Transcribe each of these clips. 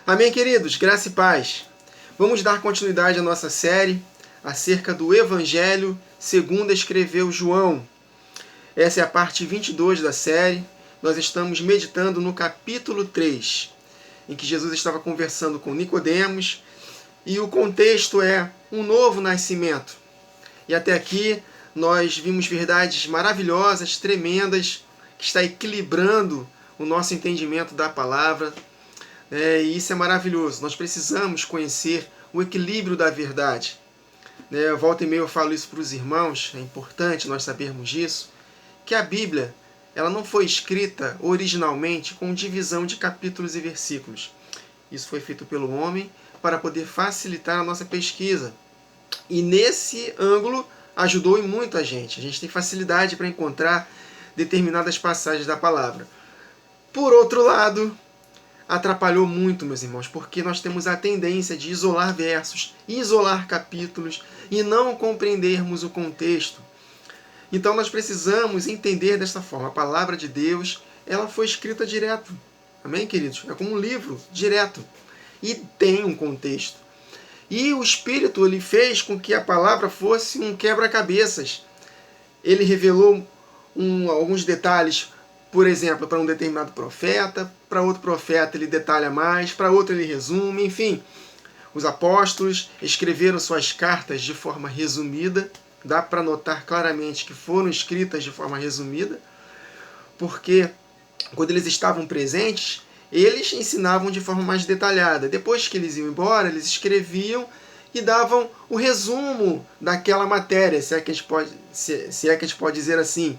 Amém, queridos? Graça e paz. Vamos dar continuidade à nossa série acerca do Evangelho segundo escreveu João. Essa é a parte 22 da série. Nós estamos meditando no capítulo 3, em que Jesus estava conversando com Nicodemos, e o contexto é um novo nascimento. E até aqui nós vimos verdades maravilhosas, tremendas, que está equilibrando o nosso entendimento da palavra. E isso é maravilhoso. Nós precisamos conhecer o equilíbrio da verdade. Volta e meia eu falo isso para os irmãos, é importante nós sabermos disso, que a Bíblia ela não foi escrita originalmente com divisão de capítulos e versículos. Isso foi feito pelo homem para poder facilitar a nossa pesquisa. E nesse ângulo ajudou em muito a gente. A gente tem facilidade para encontrar determinadas passagens da palavra. Por outro lado, atrapalhou muito, meus irmãos, porque nós temos a tendência de isolar versos, isolar capítulos e não compreendermos o contexto. Então nós precisamos entender desta forma. A palavra de Deus, ela foi escrita direto. Amém, queridos? É como um livro, direto. E tem um contexto. E o Espírito ele fez com que a palavra fosse um quebra-cabeças. Ele revelou alguns detalhes, por exemplo, para um determinado profeta, para outro profeta ele detalha mais, para outro ele resume, enfim. Os apóstolos escreveram suas cartas de forma resumida, dá para notar claramente que foram escritas de forma resumida, porque quando eles estavam presentes, eles ensinavam de forma mais detalhada. Depois que eles iam embora, eles escreviam e davam o resumo daquela matéria, se é que a gente pode dizer assim.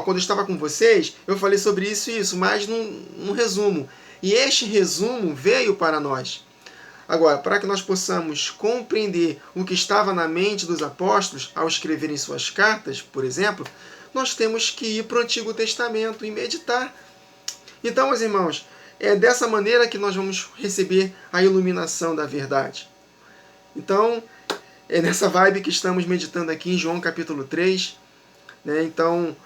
Quando eu estava com vocês, eu falei sobre isso e isso, mas num resumo. E este resumo veio para nós. Agora, para que nós possamos compreender o que estava na mente dos apóstolos ao escreverem suas cartas, por exemplo, nós temos que ir para o Antigo Testamento e meditar. Então, meus irmãos, é dessa maneira que nós vamos receber a iluminação da verdade. Então, é nessa vibe que estamos meditando aqui em João capítulo 3. Então,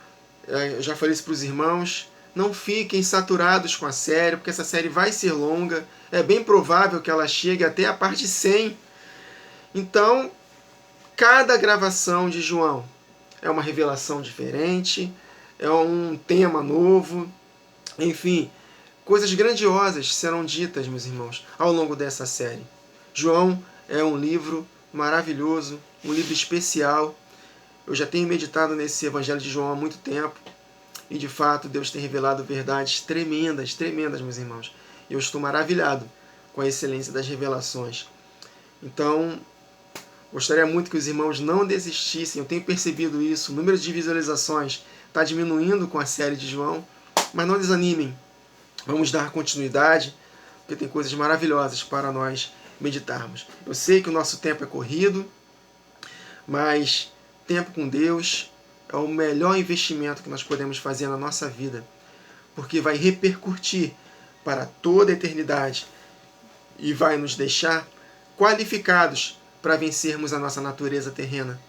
eu já falei isso para os irmãos, não fiquem saturados com a série, porque essa série vai ser longa, é bem provável que ela chegue até a parte 100. Então, cada gravação de João é uma revelação diferente, é um tema novo, enfim, coisas grandiosas serão ditas, meus irmãos, ao longo dessa série. João é um livro maravilhoso, um livro especial. Eu já tenho meditado nesse Evangelho de João há muito tempo e, de fato, Deus tem revelado verdades tremendas, tremendas, meus irmãos. Eu estou maravilhado com a excelência das revelações. Então, gostaria muito que os irmãos não desistissem. Eu tenho percebido isso. O número de visualizações está diminuindo com a série de João, mas não desanimem. Vamos dar continuidade, porque tem coisas maravilhosas para nós meditarmos. Eu sei que o nosso tempo é corrido, mas tempo com Deus é o melhor investimento que nós podemos fazer na nossa vida, porque vai repercutir para toda a eternidade e vai nos deixar qualificados para vencermos a nossa natureza terrena.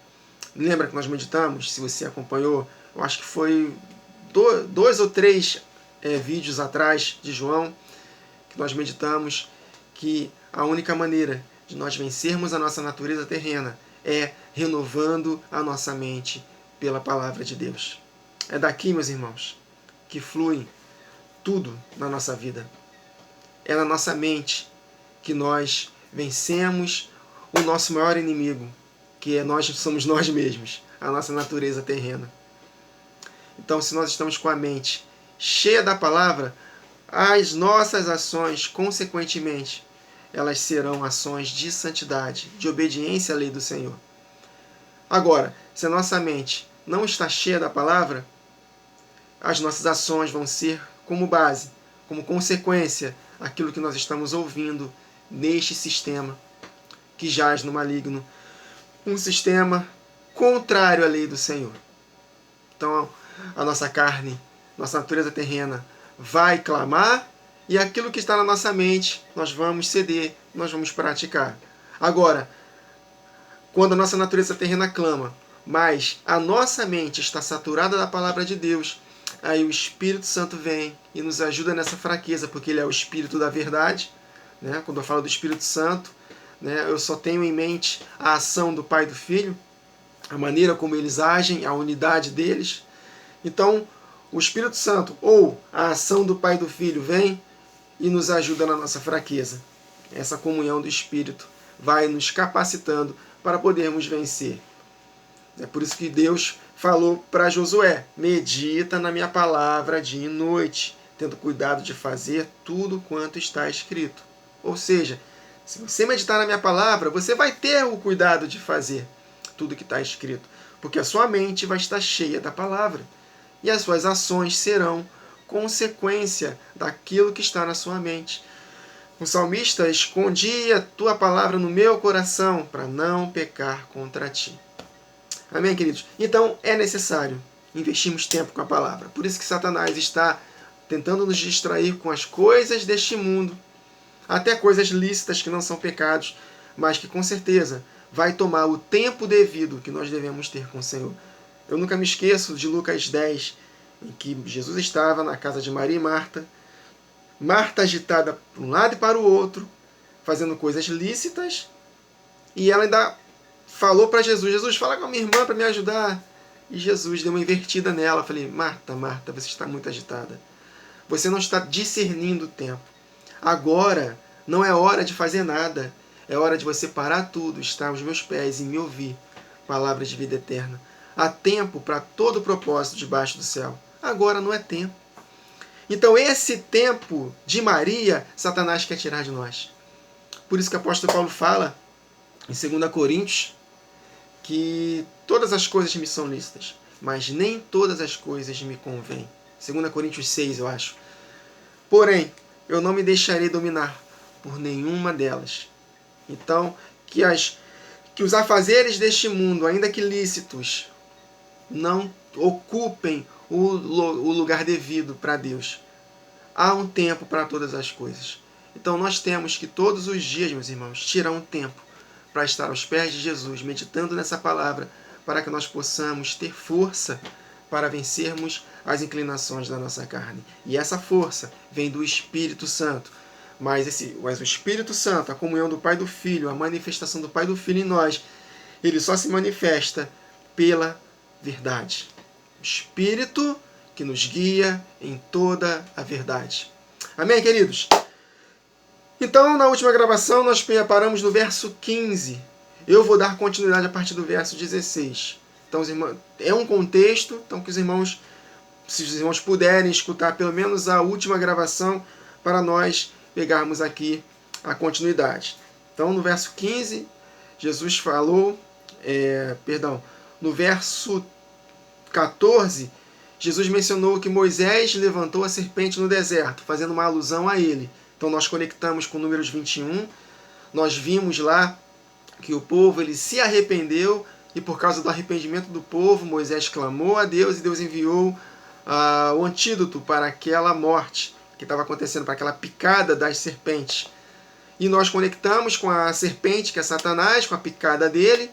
Lembra que nós meditamos? Se você acompanhou, eu acho que foi 2 ou 3 vídeos atrás de João, que nós meditamos que a única maneira de nós vencermos a nossa natureza terrena é renovando a nossa mente pela palavra de Deus. É daqui, meus irmãos, que flui tudo na nossa vida. É na nossa mente que nós vencemos o nosso maior inimigo, que somos nós mesmos, a nossa natureza terrena. Então, se nós estamos com a mente cheia da palavra, as nossas ações, consequentemente, elas serão ações de santidade, de obediência à lei do Senhor. Agora, se a nossa mente não está cheia da palavra, as nossas ações vão ser como base, como consequência, aquilo que nós estamos ouvindo neste sistema que jaz no maligno, um sistema contrário à lei do Senhor. Então, a nossa carne, nossa natureza terrena vai clamar, e aquilo que está na nossa mente, nós vamos ceder, nós vamos praticar. Agora, quando a nossa natureza terrena clama, mas a nossa mente está saturada da palavra de Deus, aí o Espírito Santo vem e nos ajuda nessa fraqueza, porque Ele é o Espírito da verdade, né? Quando eu falo do Espírito Santo, né, eu só tenho em mente a ação do Pai e do Filho, a maneira como eles agem, a unidade deles. Então, o Espírito Santo ou a ação do Pai e do Filho vem e nos ajuda na nossa fraqueza. Essa comunhão do Espírito vai nos capacitando para podermos vencer. É por isso que Deus falou para Josué: medita na minha palavra dia e noite, tendo cuidado de fazer tudo quanto está escrito. Ou seja, se você meditar na minha palavra, você vai ter o cuidado de fazer tudo que está escrito, porque a sua mente vai estar cheia da palavra e as suas ações serão consequência daquilo que está na sua mente. O salmista: escondi a tua palavra no meu coração para não pecar contra ti. Amém, queridos? Então é necessário investirmos tempo com a palavra. Por isso que Satanás está tentando nos distrair com as coisas deste mundo, até coisas lícitas que não são pecados, mas que com certeza vai tomar o tempo devido que nós devemos ter com o Senhor. Eu nunca me esqueço de Lucas 10, em que Jesus estava na casa de Maria e Marta, Marta agitada para um lado e para o outro, fazendo coisas lícitas, e ela ainda falou para Jesus: Jesus, fala com a minha irmã para me ajudar. E Jesus deu uma invertida nela. Eu falei: Marta, Marta, você está muito agitada. Você não está discernindo o tempo. Agora não é hora de fazer nada. É hora de você parar tudo, estar aos meus pés e me ouvir. Palavras de vida eterna. Há tempo para todo propósito debaixo do céu. Agora não é tempo. Então esse tempo de Maria, Satanás quer tirar de nós. Por isso que o apóstolo Paulo fala em 2 Coríntios que todas as coisas me são lícitas, mas nem todas as coisas me convêm. 2 Coríntios 6, eu acho. Porém, eu não me deixarei dominar por nenhuma delas. Então, que os afazeres deste mundo, ainda que lícitos, não ocupem o lugar devido para Deus. Há um tempo para todas as coisas. Então nós temos que todos os dias, meus irmãos, tirar um tempo para estar aos pés de Jesus, meditando nessa palavra, para que nós possamos ter força para vencermos as inclinações da nossa carne. E essa força vem do Espírito Santo. Mas o Espírito Santo, a comunhão do Pai e do Filho, a manifestação do Pai e do Filho em nós, ele só se manifesta pela verdade. O Espírito que nos guia em toda a verdade. Amém, queridos? Então, na última gravação, nós paramos no verso 15. Eu vou dar continuidade a partir do verso 16. Então, os irmãos, é um contexto, então que os irmãos, se os irmãos puderem escutar pelo menos a última gravação, para nós pegarmos aqui a continuidade. Então, no verso 15, Jesus falou, no verso 14, Jesus mencionou que Moisés levantou a serpente no deserto, fazendo uma alusão a ele. Então nós conectamos com Números 21, nós vimos lá que o povo ele se arrependeu, e por causa do arrependimento do povo, Moisés clamou a Deus e Deus enviou o antídoto para aquela morte que estava acontecendo, para aquela picada das serpentes. E nós conectamos com a serpente, que é Satanás, com a picada dele,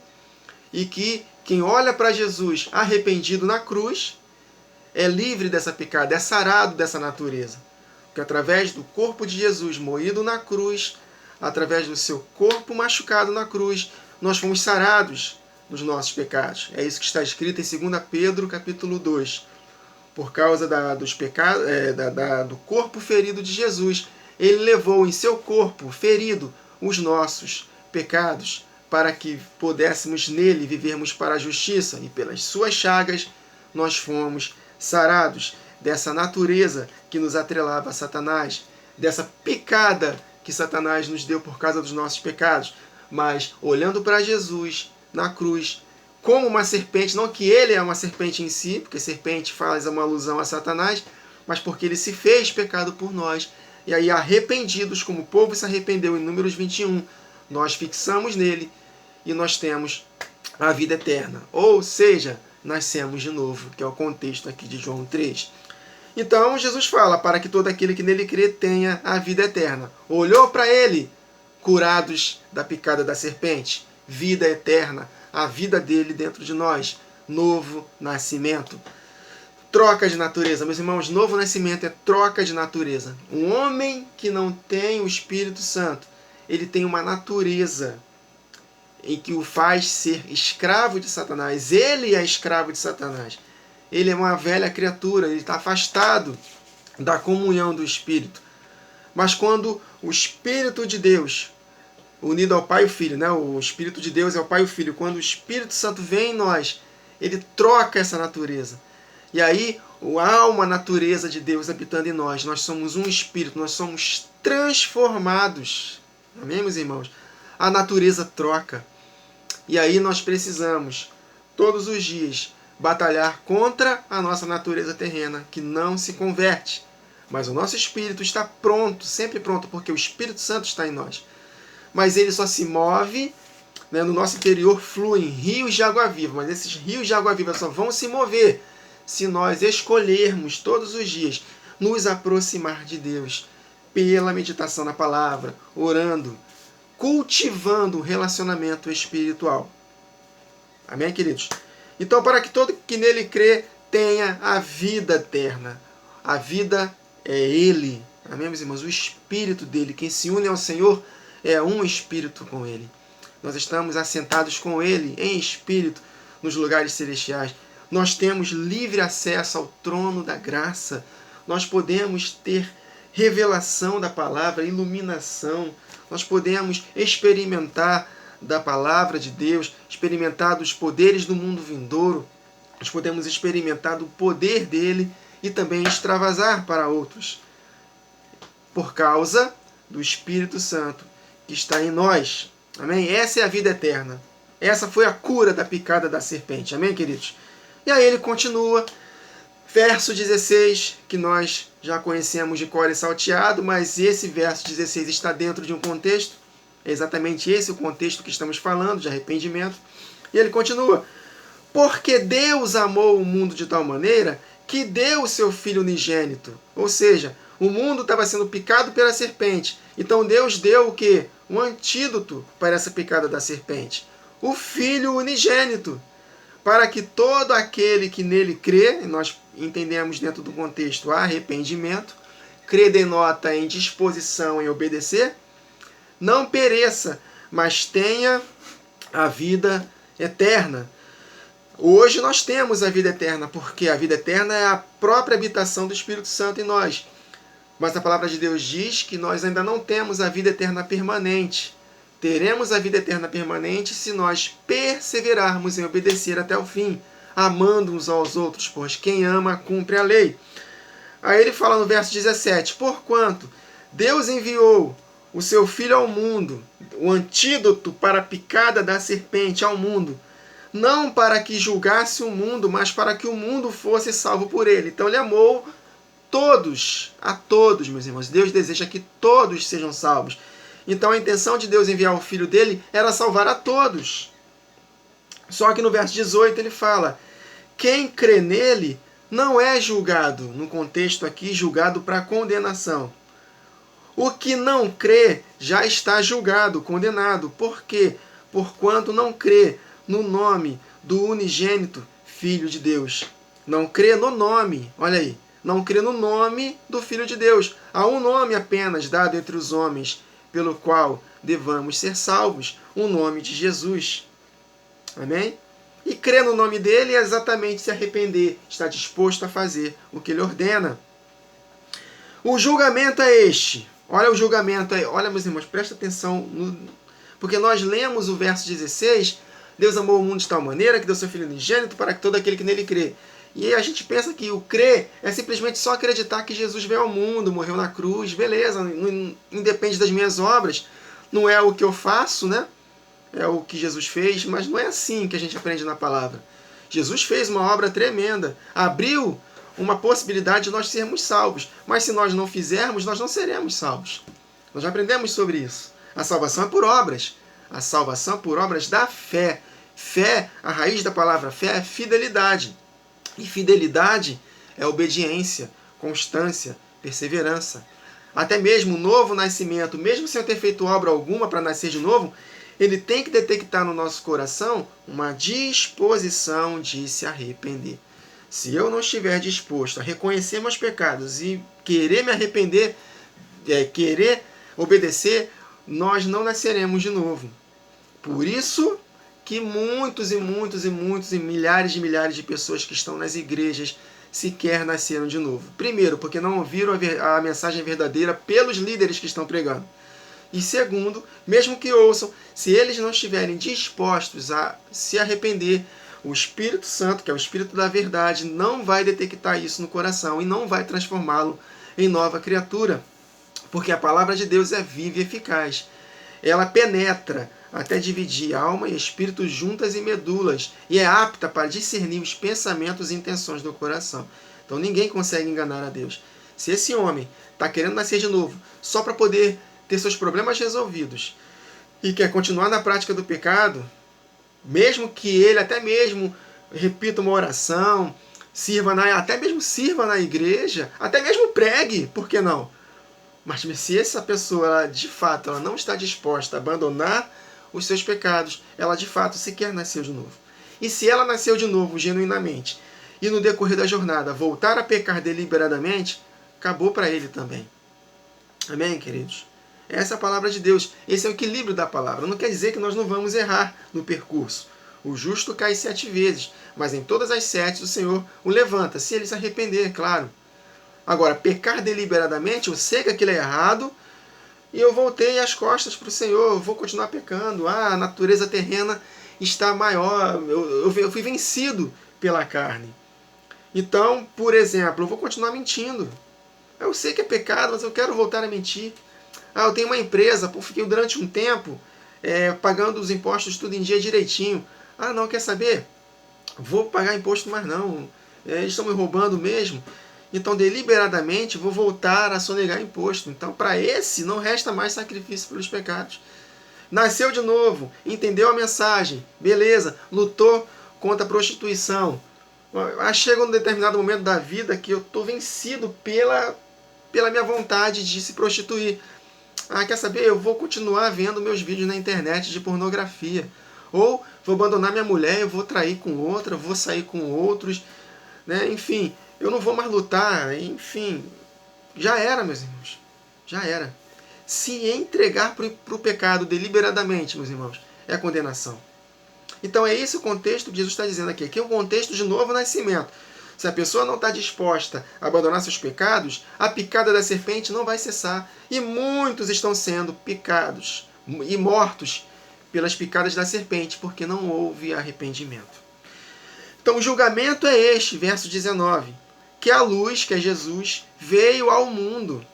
e que quem olha para Jesus arrependido na cruz é livre dessa picada, é sarado dessa natureza. Porque através do corpo de Jesus moído na cruz, através do seu corpo machucado na cruz, nós fomos sarados dos nossos pecados. É isso que está escrito em 2 Pedro, capítulo 2. Por causa dos pecados, do corpo ferido de Jesus, ele levou em seu corpo ferido os nossos pecados, para que pudéssemos nele vivermos para a justiça, e pelas suas chagas nós fomos sarados dessa natureza que nos atrelava a Satanás, dessa picada que Satanás nos deu por causa dos nossos pecados. Mas olhando para Jesus na cruz, como uma serpente, não que ele é uma serpente em si, porque serpente faz uma alusão a Satanás, mas porque ele se fez pecado por nós. E aí, arrependidos, como o povo se arrependeu em Números 21, nós fixamos nele e nós temos a vida eterna. Ou seja, nascemos de novo, que é o contexto aqui de João 3. Então, Jesus fala, para que todo aquele que nele crê tenha a vida eterna. Olhou para ele, curados da picada da serpente, vida eterna, a vida dele dentro de nós, novo nascimento. troca de natureza. Meus irmãos, novo nascimento é troca de natureza. Um homem que não tem o Espírito Santo, ele tem uma natureza em que o faz ser escravo de Satanás. Ele é escravo de Satanás. Ele é uma velha criatura, ele está afastado da comunhão do Espírito. Mas quando o Espírito de Deus, unido ao Pai e o Filho, né? O Espírito de Deus é o Pai e o Filho. Quando o Espírito Santo vem em nós, ele troca essa natureza. E aí há uma natureza de Deus habitando em nós. Nós somos um Espírito, nós somos transformados. Amém, meus irmãos? A natureza troca. E aí nós precisamos, todos os dias, batalhar contra a nossa natureza terrena, que não se converte. Mas o nosso espírito está pronto, sempre pronto, porque o Espírito Santo está em nós. Mas ele só se move, né, no nosso interior fluem rios de água viva, mas esses rios de água viva só vão se mover se nós escolhermos todos os dias nos aproximar de Deus pela meditação na palavra, orando, cultivando um relacionamento espiritual. Amém, queridos? Então, para que todo que nele crê tenha a vida eterna. A vida é Ele. Amém, meus irmãos? O Espírito dele. Quem se une ao Senhor é um Espírito com Ele. Nós estamos assentados com Ele em Espírito nos lugares celestiais. Nós temos livre acesso ao trono da graça. Nós podemos ter revelação da palavra, iluminação. Nós podemos experimentar da palavra de Deus, experimentar dos poderes do mundo vindouro. Nós podemos experimentar do poder dele e também extravasar para outros. Por causa do Espírito Santo que está em nós. Amém? Essa é a vida eterna. Essa foi a cura da picada da serpente. Amém, queridos? E aí ele continua. Verso 16, que nós já conhecemos de cor e salteado, mas esse verso 16 está dentro de um contexto. É exatamente esse o contexto que estamos falando, de arrependimento. E ele continua. Porque Deus amou o mundo de tal maneira que deu o seu Filho unigênito. Ou seja, o mundo estava sendo picado pela serpente. Então Deus deu o quê? Um antídoto para essa picada da serpente. O Filho unigênito. Para que todo aquele que nele crê, e nós entendemos dentro do contexto arrependimento, crê denota em disposição em obedecer, não pereça, mas tenha a vida eterna. Hoje nós temos a vida eterna, porque a vida eterna é a própria habitação do Espírito Santo em nós. Mas a palavra de Deus diz que nós ainda não temos a vida eterna permanente. Teremos a vida eterna permanente se nós perseverarmos em obedecer até o fim, amando uns aos outros, pois quem ama cumpre a lei. Aí ele fala no verso 17, porquanto Deus enviou o seu Filho ao mundo, o antídoto para a picada da serpente ao mundo, não para que julgasse o mundo, mas para que o mundo fosse salvo por ele. Então ele amou todos, a todos, meus irmãos. Deus deseja que todos sejam salvos. Então a intenção de Deus enviar o Filho dele era salvar a todos. Só que no verso 18 ele fala, quem crê nele não é julgado, no contexto aqui, julgado para condenação. O que não crê já está julgado, condenado. Por quê? Porquanto não crê no nome do unigênito Filho de Deus. Não crê no nome, olha aí, não crê no nome do Filho de Deus. Há um nome apenas dado entre os homens, pelo qual devamos ser salvos, o nome de Jesus. Amém? E crer no nome dele é exatamente se arrepender, estar disposto a fazer o que ele ordena. O julgamento é este. Olha o julgamento aí. Olha, meus irmãos, presta atenção. Porque nós lemos o verso 16, Deus amou o mundo de tal maneira que deu seu Filho unigênito para que todo aquele que nele crê. E a gente pensa que o crer é simplesmente só acreditar que Jesus veio ao mundo, morreu na cruz, beleza, não independe das minhas obras, não é o que eu faço, né? É o que Jesus fez, mas não é assim que a gente aprende na palavra. Jesus fez uma obra tremenda, abriu uma possibilidade de nós sermos salvos, mas se nós não fizermos, nós não seremos salvos. Nós já aprendemos sobre isso. A salvação é por obras. A salvação é por obras da fé. Fé, a raiz da palavra fé é fidelidade. E fidelidade é obediência, constância, perseverança. Até mesmo o novo nascimento, mesmo sem eu ter feito obra alguma para nascer de novo, ele tem que detectar no nosso coração uma disposição de se arrepender. Se eu não estiver disposto a reconhecer meus pecados e querer me arrepender, querer obedecer, nós não nasceremos de novo. Por isso que muitos e muitos e muitos e milhares de pessoas que estão nas igrejas sequer nasceram de novo. Primeiro, porque não ouviram a mensagem verdadeira pelos líderes que estão pregando. E segundo, mesmo que ouçam, se eles não estiverem dispostos a se arrepender, o Espírito Santo, que é o Espírito da verdade, não vai detectar isso no coração e não vai transformá-lo em nova criatura. Porque a palavra de Deus é viva e eficaz. Ela penetra até dividir alma e espírito juntas e medulas e é apta para discernir os pensamentos e intenções do coração. Então ninguém consegue enganar a Deus. Se esse homem está querendo nascer de novo só para poder ter seus problemas resolvidos e quer continuar na prática do pecado, mesmo que ele até mesmo repita uma oração, até mesmo sirva na igreja, até mesmo pregue, por que não? Mas se essa pessoa, de fato, ela não está disposta a abandonar os seus pecados, ela de fato sequer nasceu de novo. E se ela nasceu de novo genuinamente e no decorrer da jornada voltar a pecar deliberadamente, acabou para ele também. Amém, queridos? Essa é a palavra de Deus. Esse é o equilíbrio da palavra. Não quer dizer que nós não vamos errar no percurso. O justo cai 7 vezes, mas em todas as 7 o Senhor o levanta, se ele se arrepender, claro. Agora, pecar deliberadamente, eu sei que aquilo é errado e eu voltei as costas para o Senhor, eu vou continuar pecando. A natureza terrena está maior, eu fui vencido pela carne. Então, por exemplo, eu vou continuar mentindo. Eu sei que é pecado, mas eu quero voltar a mentir. Eu tenho uma empresa, fiquei durante um tempo pagando os impostos tudo em dia direitinho. Não, quer saber? Vou pagar imposto mais não. Eles estão me roubando mesmo. Então, deliberadamente, vou voltar a sonegar imposto. Então, para esse, não resta mais sacrifício pelos pecados. Nasceu de novo, entendeu a mensagem, beleza, lutou contra a prostituição. Chega um determinado momento da vida que eu estou vencido pela minha vontade de se prostituir. Quer saber? Eu vou continuar vendo meus vídeos na internet de pornografia. Ou vou abandonar minha mulher, eu vou trair com outra, vou sair com outros. Né? Enfim, eu não vou mais lutar. Enfim, já era, meus irmãos. Já era. Se entregar para o pecado deliberadamente, meus irmãos, é a condenação. Então é esse o contexto que Jesus está dizendo aqui. Aqui é um contexto de novo nascimento. Se a pessoa não está disposta a abandonar seus pecados, a picada da serpente não vai cessar. E muitos estão sendo picados e mortos pelas picadas da serpente, porque não houve arrependimento. Então o julgamento é este, verso 19. Que a luz, que é Jesus, veio ao mundo.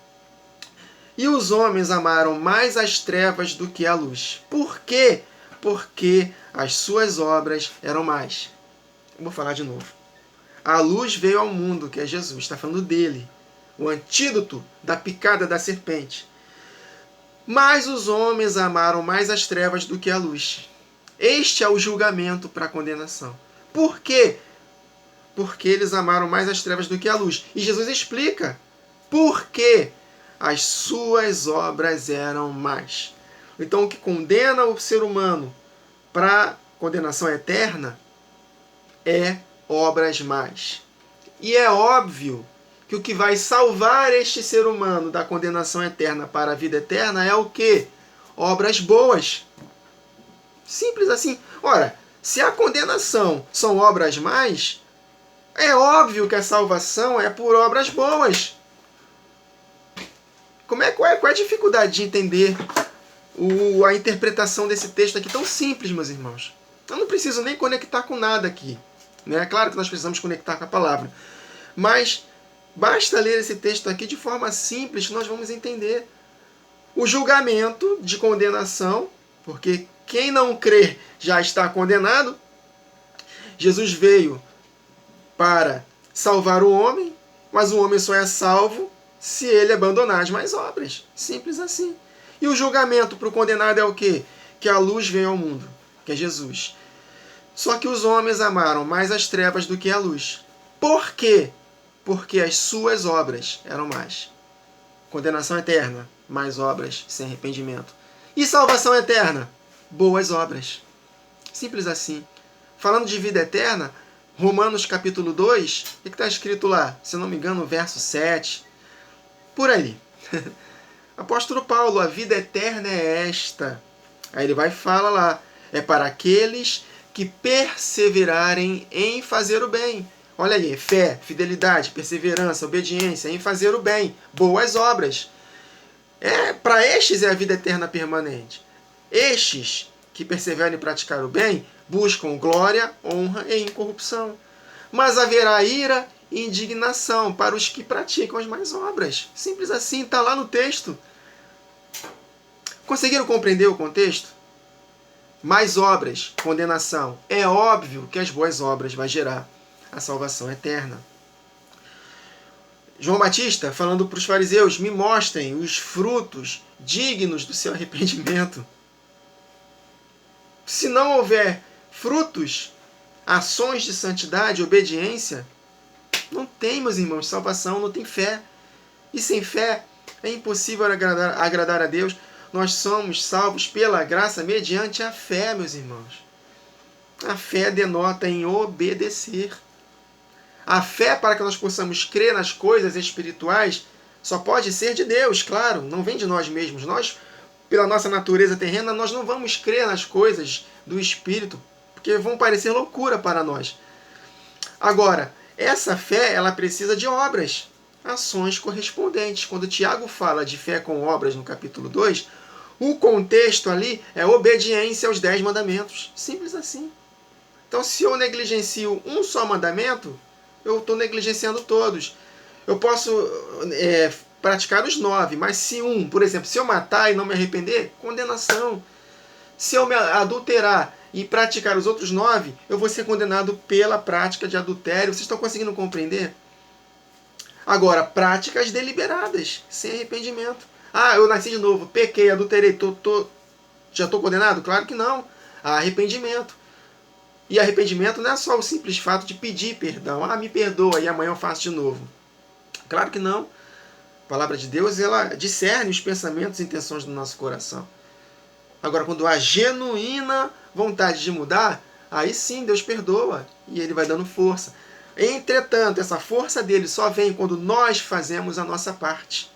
E os homens amaram mais as trevas do que a luz. Por quê? Porque as suas obras eram más. Vou falar de novo. A luz veio ao mundo, que é Jesus, está falando dele, o antídoto da picada da serpente. Mas os homens amaram mais as trevas do que a luz. Este é o julgamento para a condenação. Por quê? Porque eles amaram mais as trevas do que a luz. E Jesus explica por quê. As suas obras eram más. Então, o que condena o ser humano para condenação eterna é obras más. E é óbvio que o que vai salvar este ser humano da condenação eterna para a vida eterna é o quê? Obras boas. Simples assim. Ora, se a condenação são obras más, é óbvio que a salvação é por obras boas. Qual é a dificuldade de entender a interpretação desse texto aqui tão simples, meus irmãos? Eu não preciso nem conectar com nada aqui. É claro que nós precisamos conectar com a palavra. Mas basta ler esse texto aqui de forma simples que nós vamos entender. O julgamento de condenação, porque quem não crer já está condenado. Jesus veio para salvar o homem, mas o homem só é salvo se ele abandonar as más obras. Simples assim. E o julgamento para o condenado é o quê? Que a luz veio ao mundo, que é Jesus. Só que os homens amaram mais as trevas do que a luz. Por quê? Porque as suas obras eram más. Condenação eterna, mais obras sem arrependimento. E salvação eterna, boas obras. Simples assim. Falando de vida eterna, Romanos capítulo 2, o que está escrito lá? Se eu não me engano, verso 7. Por ali. Apóstolo Paulo, a vida eterna é esta. Aí ele vai e fala lá, é para aqueles que perseverarem em fazer o bem. Olha aí, fé, fidelidade, perseverança, obediência, em fazer o bem, boas obras. Para estes é a vida eterna permanente. Estes que perseveram em praticar o bem buscam glória, honra e incorrupção. Mas haverá ira e indignação para os que praticam as más obras. Simples assim, está lá no texto. Conseguiram compreender o contexto? Mais obras, condenação. É óbvio que as boas obras vai gerar a salvação eterna. João Batista, falando para os fariseus, me mostrem os frutos dignos do seu arrependimento. Se não houver frutos, ações de santidade, obediência, não tem, meus irmãos, salvação, não tem fé. E sem fé é impossível agradar a Deus. Nós somos salvos pela graça mediante a fé, meus irmãos. A fé denota em obedecer. A fé, para que nós possamos crer nas coisas espirituais, só pode ser de Deus, claro, não vem de nós mesmos. Nós, pela nossa natureza terrena, nós não vamos crer nas coisas do Espírito, porque vão parecer loucura para nós. Agora, essa fé, ela precisa de obras, ações correspondentes. Quando Tiago fala de fé com obras no capítulo 2, o contexto ali é obediência aos 10 mandamentos. Simples assim. Então, se eu negligencio um só mandamento, eu estou negligenciando todos. Eu posso praticar os 9, mas se um, por exemplo, se eu matar e não me arrepender, condenação. Se eu me adulterar e praticar os outros 9, eu vou ser condenado pela prática de adultério. Vocês estão conseguindo compreender? Agora, práticas deliberadas, sem arrependimento. Ah, eu nasci de novo, pequei, adulterei, já estou condenado? Claro que não. Há arrependimento. E arrependimento não é só o simples fato de pedir perdão. Ah, me perdoa e amanhã eu faço de novo. Claro que não. A palavra de Deus, ela discerne os pensamentos e intenções do nosso coração. Agora, quando há genuína vontade de mudar, aí sim Deus perdoa e Ele vai dando força. Entretanto, essa força dele só vem quando nós fazemos a nossa parte.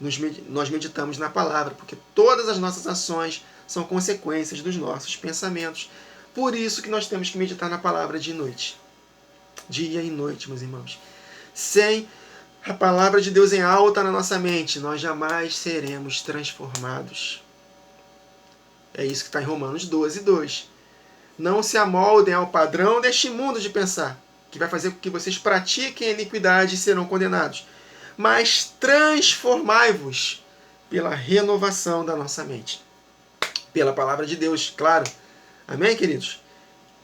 Nós meditamos na palavra, porque todas as nossas ações são consequências dos nossos pensamentos. Por isso que nós temos que meditar na palavra dia e noite. Dia e noite, meus irmãos. Sem a palavra de Deus em alta na nossa mente, nós jamais seremos transformados. É isso que está em Romanos 12, 2. Não se amoldem ao padrão deste mundo de pensar, que vai fazer com que vocês pratiquem a iniquidade e serão condenados. Mas transformai-vos pela renovação da nossa mente. Pela palavra de Deus, claro. Amém, queridos?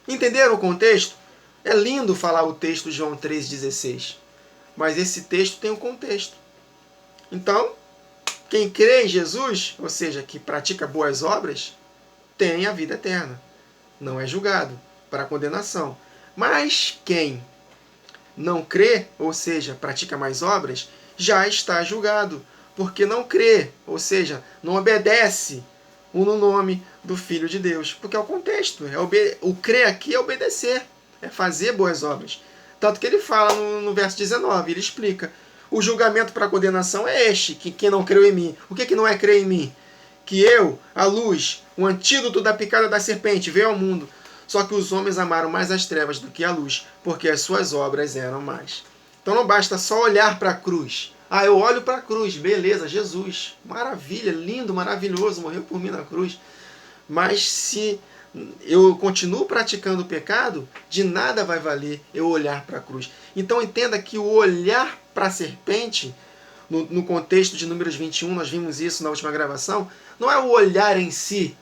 Entenderam o contexto? É lindo falar o texto de João 3,16. Mas esse texto tem um contexto. Então, quem crê em Jesus, ou seja, que pratica boas obras, tem a vida eterna. Não é julgado para condenação. Mas quem não crê, ou seja, pratica mais obras, já está julgado. Porque não crê, ou seja, não obedece no nome do Filho de Deus. Porque é o contexto. O crer aqui é obedecer. É fazer boas obras. Tanto que ele fala no verso 19, ele explica. O julgamento para a condenação é este, que quem não creu em mim. O que não é crer em mim? Que eu, a luz, o antídoto da picada da serpente, veio ao mundo. Só que os homens amaram mais as trevas do que a luz, porque as suas obras eram mais. Então não basta só olhar para a cruz. Ah, eu olho para a cruz, beleza, Jesus, maravilha, lindo, maravilhoso, morreu por mim na cruz. Mas se eu continuo praticando o pecado, de nada vai valer eu olhar para a cruz. Então entenda que o olhar para a serpente, no contexto de Números 21, nós vimos isso na última gravação, não é o olhar em si,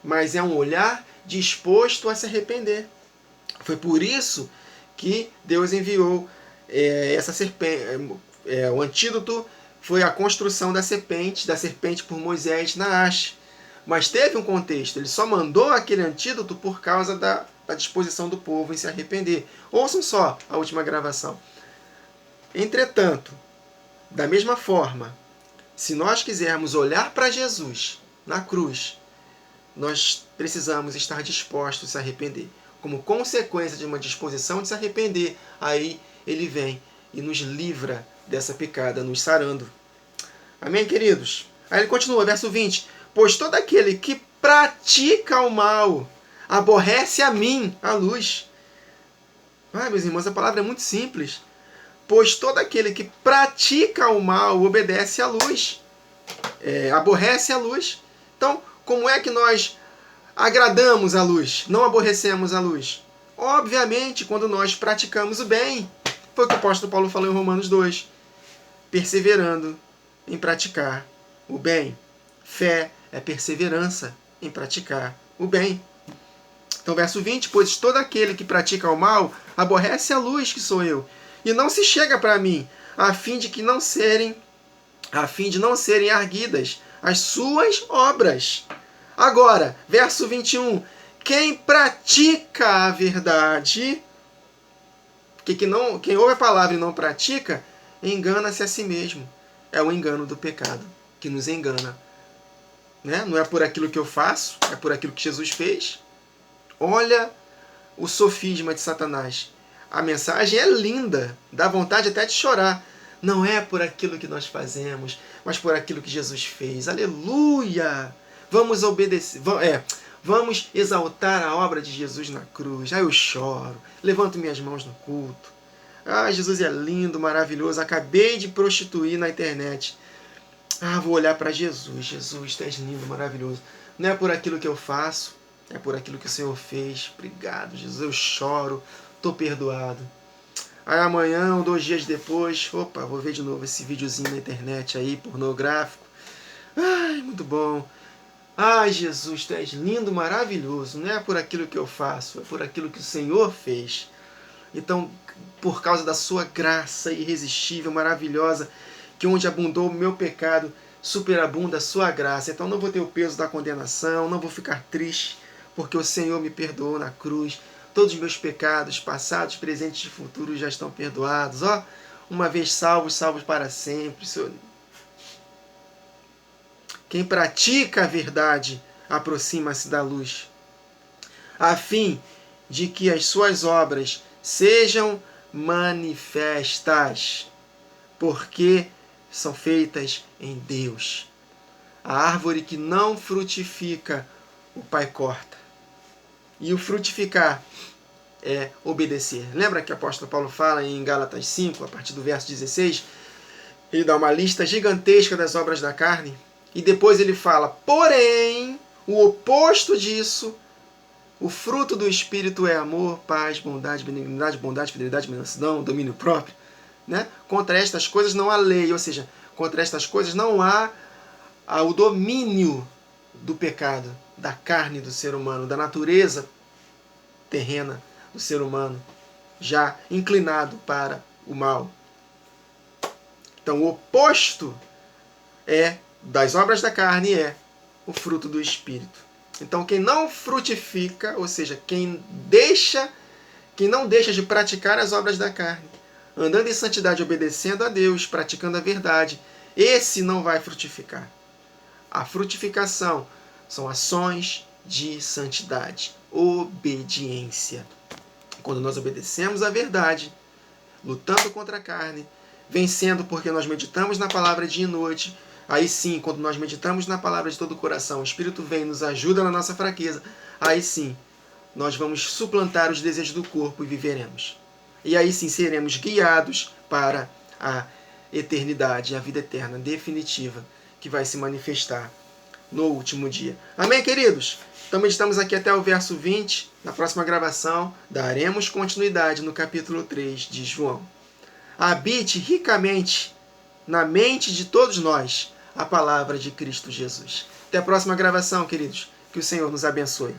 mas é um olhar disposto a se arrepender. Foi por isso que Deus enviou essa serpente. O antídoto foi a construção da serpente por Moisés na haste. Mas teve um contexto, ele só mandou aquele antídoto por causa da disposição do povo em se arrepender. Ouçam só a última gravação. Entretanto, da mesma forma, se nós quisermos olhar para Jesus na cruz, nós precisamos estar dispostos a se arrepender. como consequência de uma disposição de se arrepender, aí ele vem e nos livra dessa picada, nos sarando. Amém, queridos? Aí ele continua, verso 20. Pois todo aquele que pratica o mal aborrece a mim, a luz. Meus irmãos, a palavra é muito simples. Pois todo aquele que pratica o mal obedece à luz. Aborrece a luz. Então, como é que nós agradamos a luz? Não aborrecemos a luz? Obviamente, quando nós praticamos o bem. Foi o que o apóstolo Paulo falou em Romanos 2. Perseverando em praticar o bem. Fé é perseverança em praticar o bem. Então, verso 20, pois todo aquele que pratica o mal aborrece a luz, que sou eu, e não se chega para mim, a fim de não serem arguidas as suas obras. Agora, verso 21, quem pratica a verdade, quem ouve a palavra e não pratica, engana-se a si mesmo. É o engano do pecado que nos engana. Não é por aquilo que eu faço, é por aquilo que Jesus fez. Olha o sofisma de Satanás. A mensagem é linda, dá vontade até de chorar. Não é por aquilo que nós fazemos, mas por aquilo que Jesus fez. Aleluia! Vamos obedecer, vamos exaltar a obra de Jesus na cruz. Eu choro, levanto minhas mãos no culto. Jesus é lindo, maravilhoso. Acabei de prostituir na internet. Vou olhar para Jesus. Jesus, tu és lindo, maravilhoso. Não é por aquilo que eu faço, é por aquilo que o Senhor fez. Obrigado, Jesus. Eu choro, estou perdoado. Aí amanhã ou 2 dias depois, vou ver de novo esse videozinho na internet aí, pornográfico. Muito bom. Jesus, tu és lindo, maravilhoso. Não é por aquilo que eu faço, é por aquilo que o Senhor fez. Então, por causa da sua graça irresistível, maravilhosa, que onde abundou o meu pecado, superabunda a sua graça. Então não vou ter o peso da condenação, não vou ficar triste, porque o Senhor me perdoou na cruz. Todos os meus pecados, passados, presentes e futuros, já estão perdoados. Uma vez salvos, salvos para sempre. Quem pratica a verdade aproxima-se da luz, a fim de que as suas obras sejam manifestas, porque são feitas em Deus. A árvore que não frutifica, o Pai corta. E o frutificar é obedecer. Lembra que o apóstolo Paulo fala em Gálatas 5, a partir do verso 16? Ele dá uma lista gigantesca das obras da carne. E depois ele fala, porém, o oposto disso, o fruto do Espírito é amor, paz, bondade, benignidade, fidelidade, mansidão, domínio próprio. Contra estas coisas não há lei, ou seja, contra estas coisas não há o domínio do pecado, da carne do ser humano, da natureza terrena do ser humano, já inclinado para o mal. Então, o oposto das obras da carne é o fruto do Espírito. Então, quem não frutifica, ou seja, quem não deixa de praticar as obras da carne, andando em santidade, obedecendo a Deus, praticando a verdade, esse não vai frutificar. A frutificação são ações de santidade, obediência. Quando nós obedecemos a verdade, lutando contra a carne, vencendo porque nós meditamos na palavra dia e noite, aí sim, quando nós meditamos na palavra de todo o coração, o Espírito vem e nos ajuda na nossa fraqueza, aí sim, nós vamos suplantar os desejos do corpo e viveremos. E aí sim seremos guiados para a eternidade, a vida eterna definitiva, que vai se manifestar no último dia. Amém, queridos? Então meditamos aqui até o verso 20. Na próxima gravação, daremos continuidade no capítulo 3 de João. Habite ricamente na mente de todos nós a palavra de Cristo Jesus. Até a próxima gravação, queridos. Que o Senhor nos abençoe.